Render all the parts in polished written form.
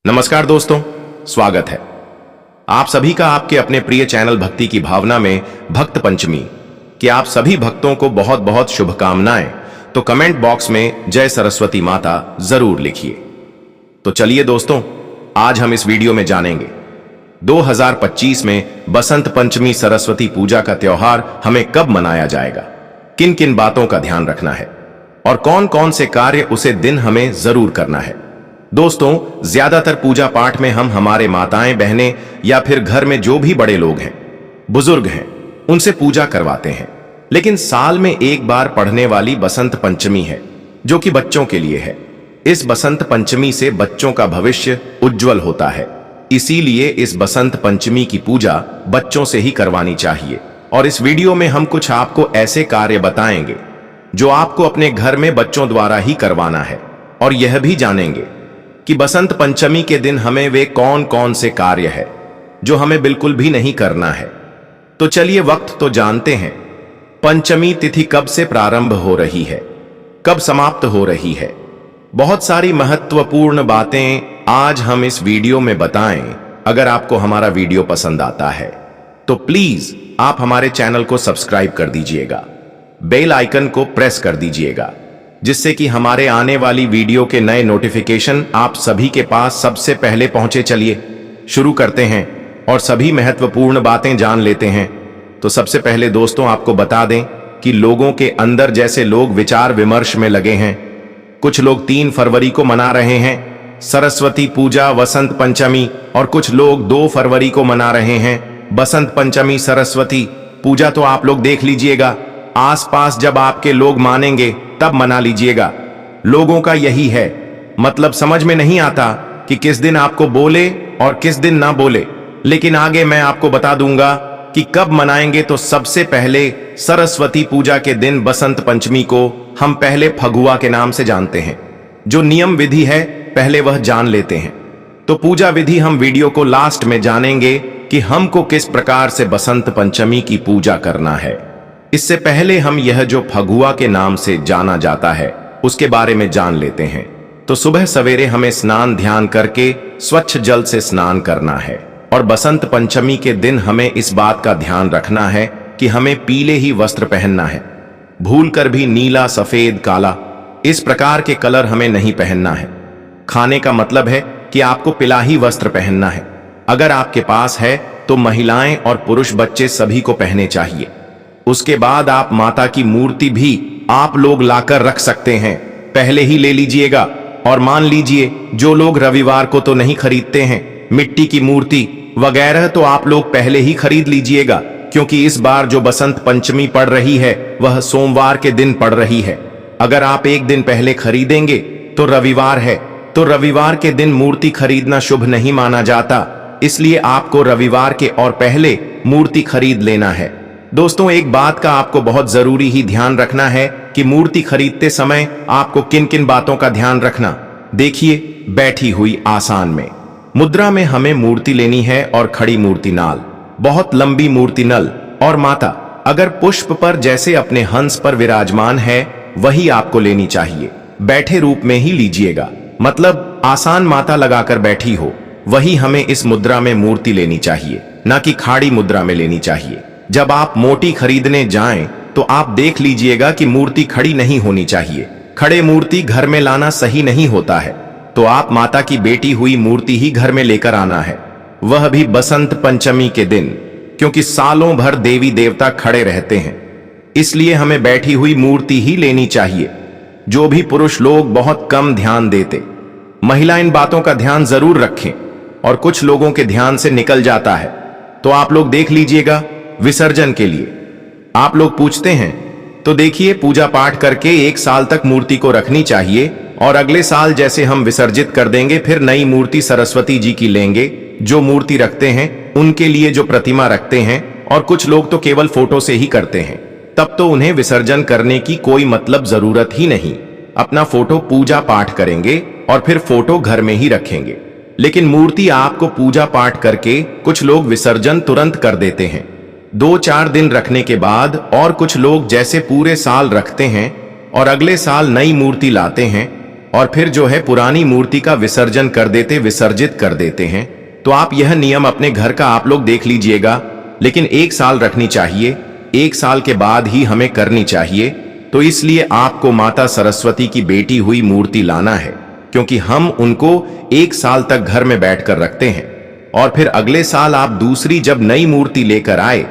नमस्कार दोस्तों, स्वागत है आप सभी का आपके अपने प्रिय चैनल भक्ति की भावना में भक्त पंचमी कि आप सभी भक्तों को बहुत बहुत शुभकामनाएं। तो कमेंट बॉक्स में जय सरस्वती माता जरूर लिखिए। तो चलिए दोस्तों, आज हम इस वीडियो में जानेंगे 2025 में बसंत पंचमी सरस्वती पूजा का त्योहार हमें कब मनाया जाएगा, किन किन बातों का ध्यान रखना है और कौन कौन से कार्य उसे दिन हमें जरूर करना है। दोस्तों, ज्यादातर पूजा पाठ में हम हमारे माताएं बहनें या फिर घर में जो भी बड़े लोग हैं, बुजुर्ग हैं, उनसे पूजा करवाते हैं। लेकिन साल में एक बार पढ़ने वाली बसंत पंचमी है जो कि बच्चों के लिए है। इस बसंत पंचमी से बच्चों का भविष्य उज्जवल होता है, इसीलिए इस बसंत पंचमी की पूजा बच्चों से ही करवानी चाहिए। और इस वीडियो में हम कुछ आपको ऐसे कार्य बताएंगे जो आपको अपने घर में बच्चों द्वारा ही करवाना है, और यह भी जानेंगे कि बसंत पंचमी के दिन हमें वे कौन कौन से कार्य है जो हमें बिल्कुल भी नहीं करना है। तो चलिए वक्त तो जानते हैं। पंचमी तिथि कब से प्रारंभ हो रही है, कब समाप्त हो रही है, बहुत सारी महत्वपूर्ण बातें आज हम इस वीडियो में बताएं। अगर आपको हमारा वीडियो पसंद आता है तो प्लीज आप हमारे चैनल को सब्सक्राइब कर दीजिएगा, बेल आइकन को प्रेस कर दीजिएगा, जिससे कि हमारे आने वाली वीडियो के नए नोटिफिकेशन आप सभी के पास सबसे पहले पहुंचे। चलिए शुरू करते हैं और सभी महत्वपूर्ण बातें जान लेते हैं। तो सबसे पहले दोस्तों आपको बता दें कि लोगों के अंदर जैसे लोग विचार विमर्श में लगे हैं। कुछ लोग 3 फरवरी को मना रहे हैं सरस्वती पूजा वसंत पंचमी, और कुछ लोग 2 फरवरी को मना रहे हैं बसंत पंचमी सरस्वती पूजा। तो आप लोग देख लीजिएगा, आसपास जब आपके लोग मानेंगे तब मना लीजिएगा। लोगों का यही है, मतलब समझ में नहीं आता कि किस दिन आपको बोले और किस दिन ना बोले। लेकिन आगे मैं आपको बता दूंगा कि कब मनाएंगे। तो सबसे पहले सरस्वती पूजा के दिन बसंत पंचमी को हम पहले फगुआ के नाम से जानते हैं। जो नियम विधि है पहले वह जान लेते हैं। तो पूजा विधि हम वीडियो को लास्ट में जानेंगे कि हमको किस प्रकार से बसंत पंचमी की पूजा करना है। इससे पहले हम यह जो फगुआ के नाम से जाना जाता है उसके बारे में जान लेते हैं। तो सुबह सवेरे हमें स्नान ध्यान करके स्वच्छ जल से स्नान करना है, और बसंत पंचमी के दिन हमें इस बात का ध्यान रखना है कि हमें पीले ही वस्त्र पहनना है। भूलकर भी नीला, सफेद, काला इस प्रकार के कलर हमें नहीं पहनना है। खाने का मतलब है कि आपको पिलाही वस्त्र पहनना है। अगर आपके पास है तो महिलाएं और पुरुष बच्चे सभी को पहने चाहिए। उसके बाद आप माता की मूर्ति भी आप लोग लाकर रख सकते हैं, पहले ही ले लीजिएगा। और मान लीजिए जो लोग रविवार को तो नहीं खरीदते हैं मिट्टी की मूर्ति वगैरह, तो आप लोग पहले ही खरीद लीजिएगा, क्योंकि इस बार जो बसंत पंचमी पड़ रही है वह सोमवार के दिन पड़ रही है। अगर आप एक दिन पहले खरीदेंगे तो रविवार है, तो रविवार के दिन मूर्ति खरीदना शुभ नहीं माना जाता, इसलिए आपको रविवार के और पहले मूर्ति खरीद लेना है। दोस्तों, एक बात का आपको बहुत जरूरी ही ध्यान रखना है कि मूर्ति खरीदते समय आपको किन किन बातों का ध्यान रखना। देखिए, बैठी हुई आसान में मुद्रा में हमें मूर्ति लेनी है, और खड़ी मूर्ति नाल, बहुत लंबी मूर्ति नल, और माता अगर पुष्प पर जैसे अपने हंस पर विराजमान है वही आपको लेनी चाहिए। बैठे रूप में ही लीजिएगा, मतलब आसान माता लगाकर बैठी हो वही हमें इस मुद्रा में मूर्ति लेनी चाहिए, ना कि खाड़ी मुद्रा में लेनी चाहिए। जब आप मोटी खरीदने जाएं तो आप देख लीजिएगा कि मूर्ति खड़ी नहीं होनी चाहिए। खड़े मूर्ति घर में लाना सही नहीं होता है, तो आप माता की बेटी हुई मूर्ति ही घर में लेकर आना है, वह भी बसंत पंचमी के दिन, क्योंकि सालों भर देवी देवता खड़े रहते हैं, इसलिए हमें बैठी हुई मूर्ति ही लेनी चाहिए। जो भी पुरुष लोग बहुत कम ध्यान देते, महिला इन बातों का ध्यान जरूर रखें, और कुछ लोगों के ध्यान से निकल जाता है। तो आप लोग देख लीजिएगा, विसर्जन के लिए आप लोग पूछते हैं, तो देखिए पूजा पाठ करके 1 साल तक मूर्ति को रखनी चाहिए, और अगले साल जैसे हम विसर्जित कर देंगे फिर नई मूर्ति सरस्वती जी की लेंगे। जो मूर्ति रखते हैं उनके लिए जो प्रतिमा रखते हैं, और कुछ लोग तो केवल फोटो से ही करते हैं, तब तो उन्हें विसर्जन करने की कोई मतलब जरूरत ही नहीं। अपना फोटो पूजा पाठ करेंगे और फिर फोटो घर में ही रखेंगे। लेकिन मूर्ति आपको पूजा पाठ करके कुछ लोग विसर्जन तुरंत कर देते हैं, 2-4 दिन रखने के बाद, और कुछ लोग जैसे पूरे साल रखते हैं और अगले साल नई मूर्ति लाते हैं। और फिर जो है पुरानी मूर्ति का विसर्जन कर देते, विसर्जित कर देते हैं। तो आप यह नियम अपने घर का आप लोग देख लीजिएगा, लेकिन 1 साल रखनी चाहिए, 1 साल के बाद ही हमें करनी चाहिए। तो इसलिए आपको माता सरस्वती की बेटी हुई मूर्ति लाना है, क्योंकि हम उनको 1 साल तक घर में बैठकर रखते हैं और फिर अगले साल आप दूसरी जब नई मूर्ति लेकर आए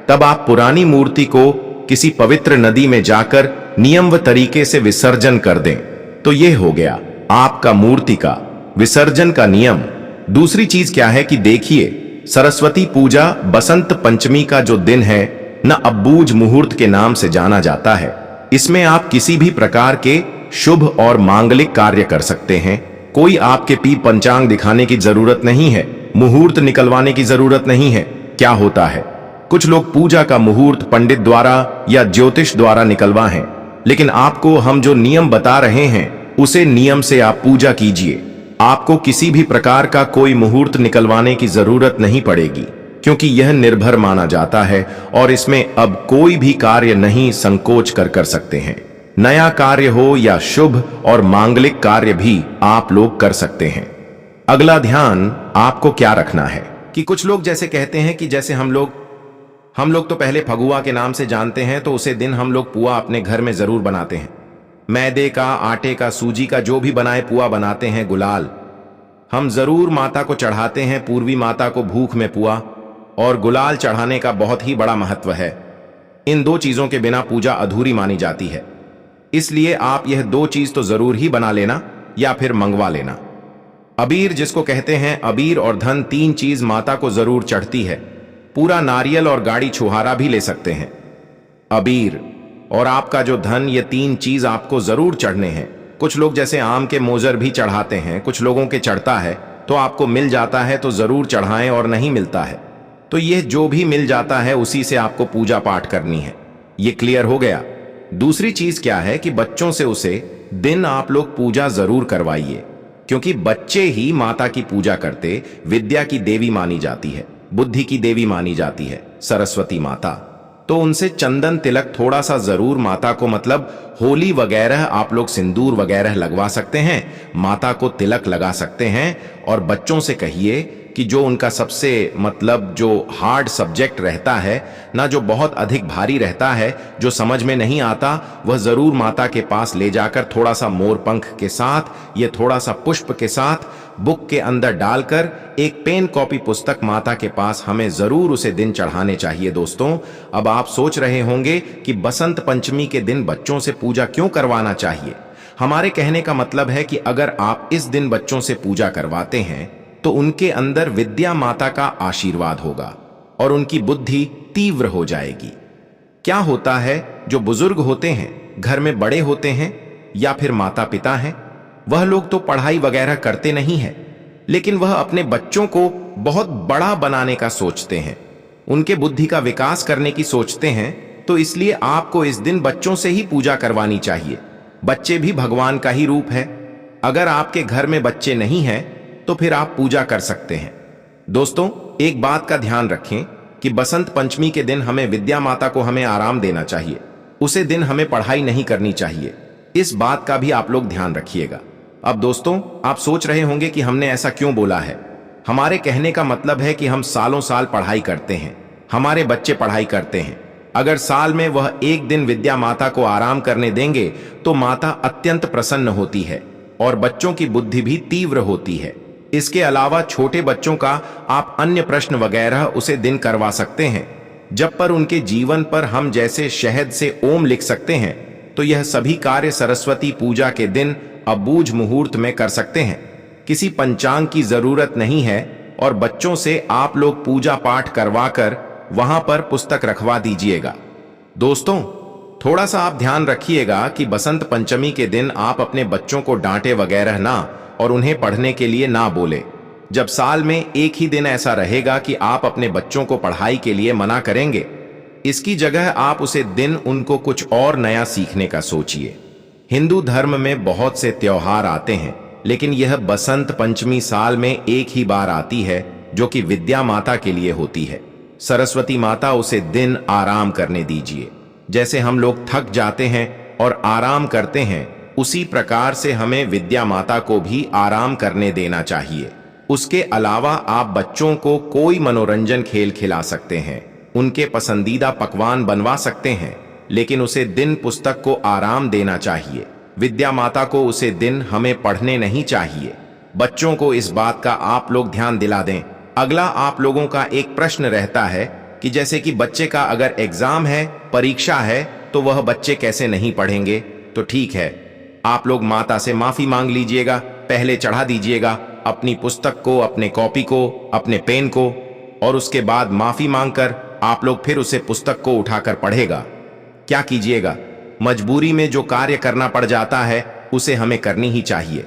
तब आप पुरानी मूर्ति को किसी पवित्र नदी में जाकर नियम व तरीके से विसर्जन कर दें। तो यह हो गया आपका मूर्ति का विसर्जन का नियम। दूसरी चीज क्या है कि देखिए, सरस्वती पूजा बसंत पंचमी का जो दिन है न अब्बूझ मुहूर्त के नाम से जाना जाता है। इसमें आप किसी भी प्रकार के शुभ और मांगलिक कार्य कर सकते हैं। कोई आपके पंचांग दिखाने की जरूरत नहीं है, मुहूर्त निकलवाने की जरूरत नहीं है। क्या होता है, कुछ लोग पूजा का मुहूर्त पंडित द्वारा या ज्योतिष द्वारा निकलवा हैं, लेकिन आपको हम जो नियम बता रहे हैं उसे नियम से आप पूजा कीजिए। आपको किसी भी प्रकार का कोई मुहूर्त निकलवाने की जरूरत नहीं पड़ेगी, क्योंकि यह निर्भर माना जाता है और इसमें अब कोई भी कार्य नहीं संकोच कर सकते हैं। नया कार्य हो या शुभ और मांगलिक कार्य भी आप लोग कर सकते हैं। अगला ध्यान आपको क्या रखना है कि कुछ लोग जैसे कहते हैं कि जैसे हम लोग तो पहले फगुआ के नाम से जानते हैं, तो उसे दिन हम लोग पुआ अपने घर में जरूर बनाते हैं। मैदे का, आटे का, सूजी का जो भी बनाए पुआ बनाते हैं। गुलाल हम जरूर माता को चढ़ाते हैं, पूर्वी माता को भूख में पुआ और गुलाल चढ़ाने का बहुत ही बड़ा महत्व है। इन 2 चीजों के बिना पूजा अधूरी मानी जाती है, इसलिए आप यह 2 चीज तो जरूर ही बना लेना या फिर मंगवा लेना। अबीर जिसको कहते हैं, अबीर और धन 3 चीज माता को जरूर चढ़ती है। पूरा नारियल और गाड़ी छुहारा भी ले सकते हैं। अबीर और आपका जो धन, ये 3 चीज आपको जरूर चढ़ने हैं। कुछ लोग जैसे आम के मोजर भी चढ़ाते हैं, कुछ लोगों के चढ़ता है, तो आपको मिल जाता है तो जरूर चढ़ाएं, और नहीं मिलता है तो यह जो भी मिल जाता है उसी से आपको पूजा पाठ करनी है। ये क्लियर हो गया। दूसरी चीज क्या है कि बच्चों से उसे दिन आप लोग पूजा जरूर करवाइए, क्योंकि बच्चे ही माता की पूजा करते विद्या की देवी मानी जाती है, बुद्धि की देवी मानी जाती है सरस्वती माता। तो उनसे चंदन तिलक थोड़ा सा जरूर माता को, मतलब होली वगैरह आप लोग सिंदूर वगैरह लगवा सकते हैं, माता को तिलक लगा सकते हैं। और बच्चों से कहिए कि जो उनका सबसे मतलब जो हार्ड सब्जेक्ट रहता है ना, जो बहुत अधिक भारी रहता है, जो समझ में नहीं आता, वह जरूर माता के पास ले जाकर थोड़ा सा मोर पंख के साथ, ये थोड़ा सा पुष्प के साथ बुक के अंदर डालकर एक पेन कॉपी पुस्तक माता के पास हमें जरूर उसे दिन चढ़ाने चाहिए। दोस्तों, अब आप सोच रहे होंगे कि बसंत पंचमी के दिन बच्चों से पूजा क्यों करवाना चाहिए। हमारे कहने का मतलब है कि अगर आप इस दिन बच्चों से पूजा करवाते हैं तो उनके अंदर विद्या माता का आशीर्वाद होगा और उनकी बुद्धि तीव्र हो जाएगी। क्या होता है, जो बुजुर्ग होते हैं, घर में बड़े होते हैं या फिर माता पिता हैं, वह लोग तो पढ़ाई वगैरह करते नहीं हैं, लेकिन वह अपने बच्चों को बहुत बड़ा बनाने का सोचते हैं, उनके बुद्धि का विकास करने की सोचते हैं। तो इसलिए आपको इस दिन बच्चों से ही पूजा करवानी चाहिए। बच्चे भी भगवान का ही रूप है। अगर आपके घर में बच्चे नहीं हैं तो फिर आप पूजा कर सकते हैं। दोस्तों, एक बात का ध्यान रखें कि बसंत पंचमी के दिन हमें विद्या माता को हमें आराम देना चाहिए, उसे दिन हमें पढ़ाई नहीं करनी चाहिए। इस बात का भी आप लोग ध्यान रखिएगा। अब दोस्तों, आप सोच रहे होंगे कि हमने ऐसा क्यों बोला है। हमारे कहने का मतलब है कि हम सालों साल पढ़ाई करते हैं, हमारे बच्चे पढ़ाई करते हैं। अगर साल में वह एक दिन विद्या माता को आराम करने देंगे तो माता अत्यंत प्रसन्न होती है और बच्चों की बुद्धि भी तीव्र होती है। इसके अलावा छोटे बच्चों का आप अन्य प्रश्न वगैरह उसे दिन करवा सकते हैं, जब पर उनके जीवन पर हम जैसे शहद से ओम लिख सकते हैं। तो यह सभी कार्य सरस्वती पूजा के दिन अबूझ मुहूर्त में कर सकते हैं। किसी पंचांग की जरूरत नहीं है और बच्चों से आप लोग पूजा पाठ करवाकर वहां पर पुस्तक रखवा दीजिएगा। दोस्तों, थोड़ा सा आप ध्यान रखिएगा कि बसंत पंचमी के दिन आप अपने बच्चों को डांटे वगैरह ना और उन्हें पढ़ने के लिए ना बोले। जब साल में एक ही दिन ऐसा रहेगा कि आप अपने बच्चों को पढ़ाई के लिए मना करेंगे, इसकी जगह आप उसे दिन उनको कुछ और नया सीखने का सोचिए। हिंदू धर्म में बहुत से त्योहार आते हैं, लेकिन यह बसंत पंचमी साल में एक ही बार आती है, जो कि विद्या माता के लिए होती है। सरस्वती माता, उसे दिन आराम करने दीजिए। जैसे हम लोग थक जाते हैं और आराम करते हैं, उसी प्रकार से हमें विद्या माता को भी आराम करने देना चाहिए। उसके अलावा आप बच्चों को कोई मनोरंजन खेल खिला सकते हैं, उनके पसंदीदा पकवान बनवा सकते हैं, लेकिन उसे दिन पुस्तक को आराम देना चाहिए। विद्या माता को उसे दिन हमें पढ़ने नहीं चाहिए। बच्चों को इस बात का आप लोग ध्यान दिला दें। अगला आप लोगों का एक प्रश्न रहता है कि जैसे कि बच्चे का अगर एग्जाम है, परीक्षा है, तो वह बच्चे कैसे नहीं पढ़ेंगे। तो ठीक है, आप लोग माता से माफी मांग लीजिएगा, पहले चढ़ा दीजिएगा अपनी पुस्तक को, अपने कॉपी को, अपने पेन को, और उसके बाद माफी मांगकर आप लोग फिर उसे पुस्तक को उठाकर पढ़ेगा। क्या कीजिएगा, मजबूरी में जो कार्य करना पड़ जाता है उसे हमें करनी ही चाहिए।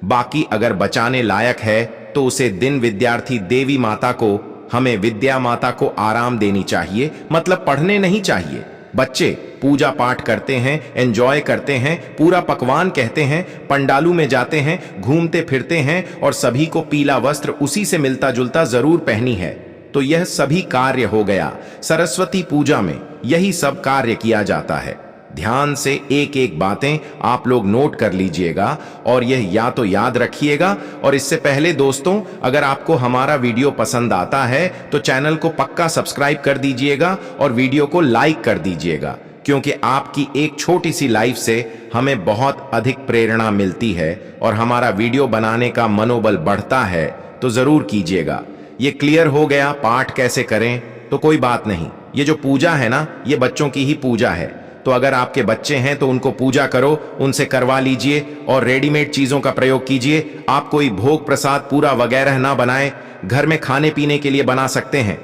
बाकी अगर बचाने लायक है तो उसे दिन विद्यार्थी देवी माता को, हमें विद्या माता को आराम देनी चाहिए, मतलब पढ़ने नहीं चाहिए। बच्चे पूजा पाठ करते हैं, एंजॉय करते हैं, पूरा पकवान कहते हैं, पंडालों में जाते हैं, घूमते फिरते हैं और सभी को पीला वस्त्र उसी से मिलता जुलता जरूर पहनी है। तो यह सभी कार्य हो गया। सरस्वती पूजा में यही सब कार्य किया जाता है। ध्यान से एक एक बातें आप लोग नोट कर लीजिएगा और यह या तो याद रखिएगा। और इससे पहले दोस्तों, अगर आपको हमारा वीडियो पसंद आता है तो चैनल को पक्का सब्सक्राइब कर दीजिएगा और वीडियो को लाइक कर दीजिएगा, क्योंकि आपकी एक छोटी सी लाइफ से हमें बहुत अधिक प्रेरणा मिलती है और हमारा वीडियो बनाने का मनोबल बढ़ता है। तो जरूर कीजिएगा। ये क्लियर हो गया पाठ कैसे करें? तो कोई बात नहीं, ये जो पूजा है ना, ये बच्चों की ही पूजा है। तो अगर आपके बच्चे हैं तो उनको पूजा करो, उनसे करवा लीजिए और रेडीमेड चीजों का प्रयोग कीजिए। आप कोई भोग प्रसाद पूरा वगैरह ना बनाएं, घर में खाने पीने के लिए बना सकते हैं,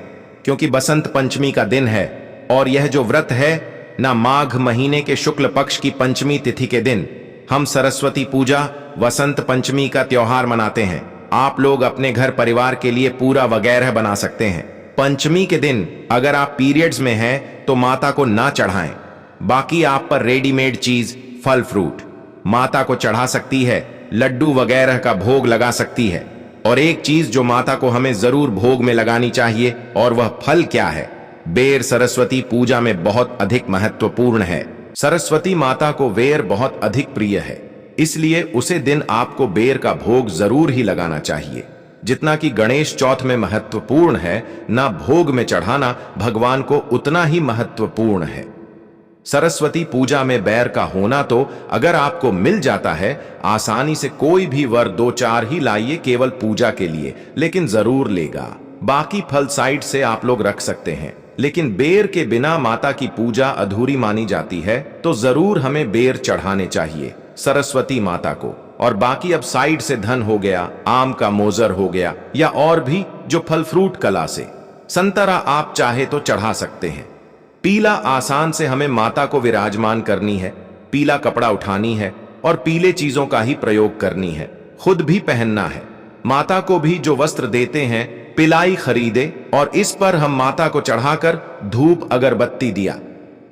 क्योंकि बसंत पंचमी का दिन है और यह जो व्रत है ना, माघ महीने के शुक्ल पक्ष की पंचमी तिथि के दिन हम सरस्वती पूजा वसंत पंचमी का त्योहार मनाते हैं। आप लोग अपने घर परिवार के लिए पूरा वगैरह बना सकते हैं। पंचमी के दिन अगर आप पीरियड्स में हैं तो माता को ना चढ़ाएं। बाकी आप पर रेडीमेड चीज, फल फ्रूट माता को चढ़ा सकती है, लड्डू वगैरह का भोग लगा सकती है। और एक चीज जो माता को हमें जरूर भोग में लगानी चाहिए, और वह फल क्या है? बेर सरस्वती पूजा में बहुत अधिक महत्वपूर्ण है। सरस्वती माता को बेर बहुत अधिक प्रिय है, इसलिए उसे दिन आपको बेर का भोग जरूर ही लगाना चाहिए। जितना कि गणेश चौथ में महत्वपूर्ण है ना, भोग में चढ़ाना भगवान को उतना ही महत्वपूर्ण है। सरस्वती पूजा में बेर का होना तो अगर आपको मिल जाता है, आसानी से कोई भी वर 2-4 ही लाइए केवल पूजा के लिए, लेकिन जरूर लेगा। बाकी फल साइड से आप लोग रख सकते हैं, लेकिन बेर के बिना माता की पूजा अधूरी मानी जाती है। तो जरूर हमें बेर चढ़ाने चाहिए सरस्वती माता को। और बाकी अब साइड से धन हो गया, आम का मोजर हो गया, या और भी जो फल फ्रूट कला से, संतरा आप चाहे तो चढ़ा सकते हैं। पीला आसान से हमें माता को विराजमान करनी है, पीला कपड़ा उठानी है और पीले चीजों का ही प्रयोग करनी है, खुद भी पहनना है। माता को भी जो वस्त्र देते हैं पिलाई खरीदे और इस पर हम माता को चढ़ाकर धूप अगरबत्ती दिया।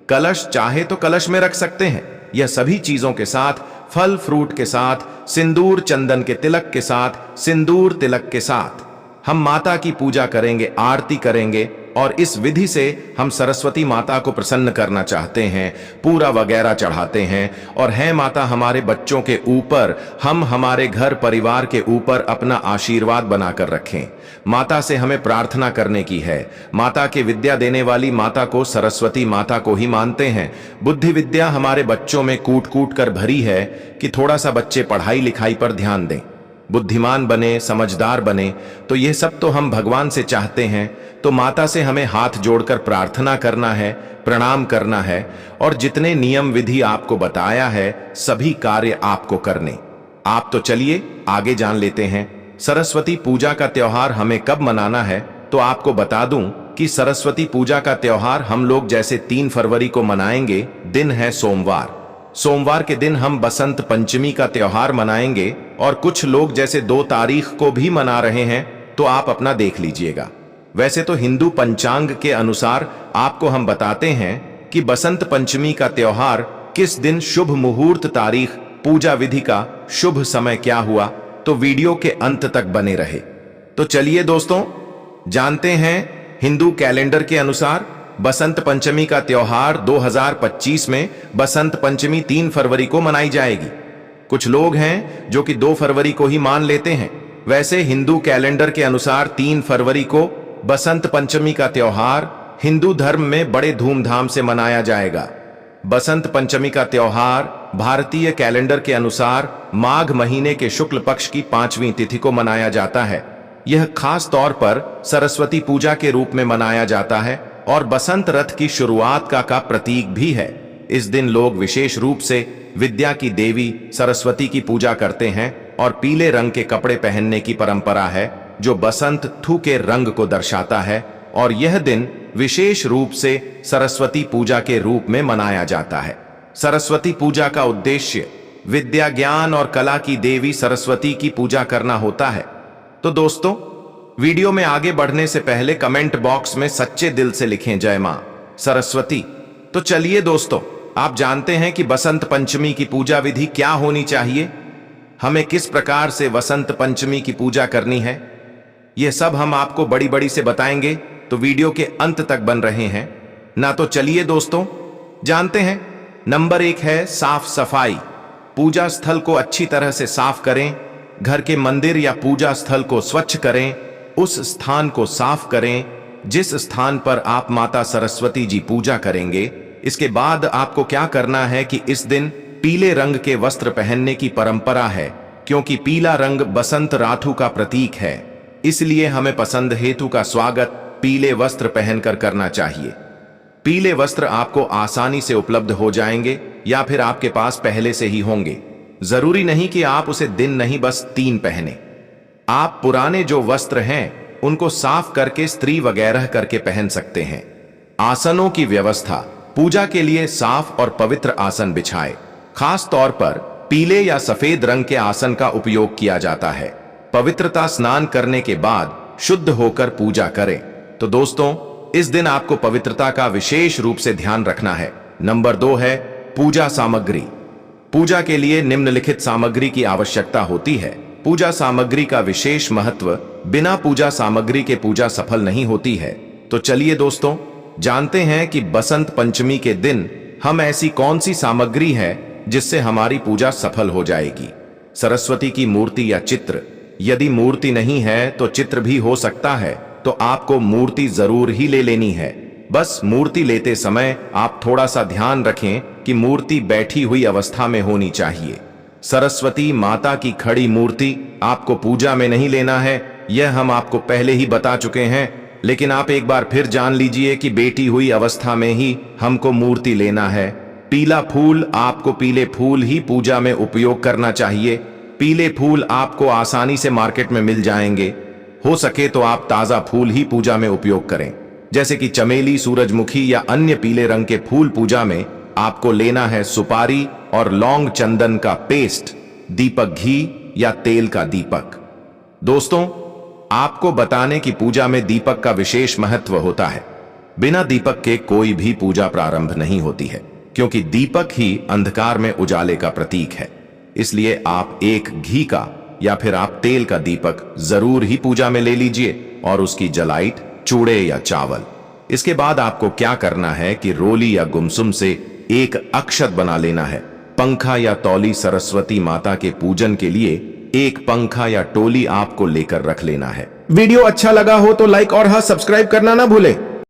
कलश चाहे तो कलश में रख सकते हैं। यह सभी चीजों के साथ, फल फ्रूट के साथ, सिंदूर चंदन के तिलक के साथ, सिंदूर तिलक के साथ हम माता की पूजा करेंगे, आरती करेंगे। और इस विधि से हम सरस्वती माता को प्रसन्न करना चाहते हैं, पूरा वगैरह चढ़ाते हैं। और है माता हमारे बच्चों के ऊपर, हम हमारे घर परिवार के ऊपर अपना आशीर्वाद बनाकर रखें। माता से हमें प्रार्थना करने की है। माता के विद्या देने वाली माता को सरस्वती माता को ही मानते हैं। बुद्धि विद्या हमारे बच्चों में कूट कूट कर भरी है कि थोड़ा सा बच्चे पढ़ाई लिखाई पर ध्यान दें, बुद्धिमान बने, समझदार बने। तो यह सब तो हम भगवान से चाहते हैं। तो माता से हमें हाथ जोड़कर प्रार्थना करना है, प्रणाम करना है और जितने नियम विधि आपको बताया है सभी कार्य आपको करने। आप तो चलिए आगे जान लेते हैं सरस्वती पूजा का त्योहार हमें कब मनाना है। तो आपको बता दूं कि सरस्वती पूजा का त्योहार हम लोग जैसे 3 फरवरी को मनाएंगे, दिन है सोमवार। सोमवार के दिन हम बसंत पंचमी का त्योहार मनाएंगे और कुछ लोग जैसे 2 तारीख को भी मना रहे हैं, तो आप अपना देख लीजिएगा। वैसे तो हिंदू पंचांग के अनुसार आपको हम बताते हैं कि बसंत पंचमी का त्योहार किस दिन, शुभ मुहूर्त, तारीख, पूजा विधि का शुभ समय क्या हुआ, तो वीडियो के अंत तक बने रहे। तो चलिए दोस्तों जानते हैं हिंदू कैलेंडर के अनुसार बसंत पंचमी का त्योहार 2025 में बसंत पंचमी 3 फरवरी को मनाई जाएगी। कुछ लोग हैं जो कि 2 फरवरी को ही मान लेते हैं। वैसे हिंदू कैलेंडर के अनुसार 3 फरवरी को बसंत पंचमी का त्योहार हिंदू धर्म में बड़े धूमधाम से मनाया जाएगा। बसंत पंचमी का त्योहार भारतीय कैलेंडर के अनुसार माघ महीने के शुक्ल पक्ष की 5वीं तिथि को मनाया जाता है। यह खास तौर पर सरस्वती पूजा के रूप में मनाया जाता है और बसंत रथ की शुरुआत का प्रतीक भी है। इस दिन लोग विशेष रूप से विद्या की देवी सरस्वती की पूजा करते हैं और पीले रंग के कपड़े पहनने की परंपरा है जो बसंत ऋतु के रंग को दर्शाता है और यह दिन विशेष रूप से सरस्वती पूजा के रूप में मनाया जाता है। सरस्वती पूजा का उद्देश्य विद्या, ज्ञान और कला की देवी सरस्वती की पूजा करना होता है। तो दोस्तों, वीडियो में आगे बढ़ने से पहले कमेंट बॉक्स में सच्चे दिल से लिखें जय मां सरस्वती। तो चलिए दोस्तों, आप जानते हैं कि बसंत पंचमी की पूजा विधि क्या होनी चाहिए, हमें किस प्रकार से बसंत पंचमी की पूजा करनी है, यह सब हम आपको बड़ी से बताएंगे, तो वीडियो के अंत तक बन रहे हैं ना। तो चलिए दोस्तों, जानते हैं। नंबर 1 है साफ सफाई। पूजा स्थल को अच्छी तरह से साफ करें। घर के मंदिर या पूजा स्थल को स्वच्छ करें। उस स्थान को साफ करें जिस स्थान पर आप माता सरस्वती जी पूजा करेंगे। इसके बाद आपको क्या करना है कि इस दिन पीले रंग के वस्त्र पहनने की परंपरा है, क्योंकि पीला रंग बसंत ऋतु का प्रतीक है। इसलिए हमें पसंद हेतु का स्वागत पीले वस्त्र पहनकर करना चाहिए। पीले वस्त्र आपको आसानी से उपलब्ध हो जाएंगे या फिर आपके पास पहले से ही होंगे। जरूरी नहीं कि आप उसे दिन नहीं बस 3 पहने। आप पुराने जो वस्त्र हैं उनको साफ करके स्त्री वगैरह करके पहन सकते हैं। आसनों की व्यवस्था। पूजा के लिए साफ और पवित्र आसन बिछाए। खास तौर पर पीले या सफेद रंग के आसन का उपयोग किया जाता है। पवित्रता स्नान करने के बाद शुद्ध होकर पूजा करें। तो दोस्तों, इस दिन आपको पवित्रता का विशेष रूप से ध्यान रखना है। नंबर 2 है पूजा सामग्री। पूजा के लिए निम्नलिखित सामग्री की आवश्यकता होती है। पूजा सामग्री का विशेष महत्व। बिना पूजा सामग्री के पूजा सफल नहीं होती है। तो चलिए दोस्तों, जानते हैं कि बसंत पंचमी के दिन हम ऐसी कौन सी सामग्री है जिससे हमारी पूजा सफल हो जाएगी। सरस्वती की मूर्ति या चित्र। यदि मूर्ति नहीं है तो चित्र भी हो सकता है, तो आपको मूर्ति जरूर ही ले लेनी है। बस मूर्ति लेते समय आप थोड़ा सा ध्यान रखें कि मूर्ति बैठी हुई अवस्था में होनी चाहिए। सरस्वती माता की खड़ी मूर्ति आपको पूजा में नहीं लेना है, यह हम आपको पहले ही बता चुके हैं, लेकिन आप एक बार फिर जान लीजिए कि बैठी हुई अवस्था में ही हमको मूर्ति लेना है। पीला फूल, आपको पीले फूल ही पूजा में उपयोग करना चाहिए। पीले फूल आपको आसानी से मार्केट में मिल जाएंगे। हो सके तो आप ताजा फूल ही पूजा में उपयोग करें, जैसे कि चमेली, सूरजमुखी या अन्य पीले रंग के फूल। पूजा में आपको लेना है सुपारी और लौंग, चंदन का पेस्ट, दीपक, घी या तेल का दीपक। दोस्तों, आपको बताने की पूजा में दीपक का विशेष महत्व होता है। बिना दीपक के कोई भी पूजा प्रारंभ नहीं होती है, क्योंकि दीपक ही अंधकार में उजाले का प्रतीक है। इसलिए आप एक घी का या फिर आप तेल का दीपक जरूर ही पूजा में ले लीजिए और उसकी जलाइट चूड़े या चावल। इसके बाद आपको क्या करना है कि रोली या गुमसुम से एक अक्षत बना लेना है। पंखा या तौली। सरस्वती माता के पूजन के लिए एक पंखा या टोली आपको लेकर रख लेना है। वीडियो अच्छा लगा हो तो लाइक और हाँ सब्सक्राइब करना ना भूलें।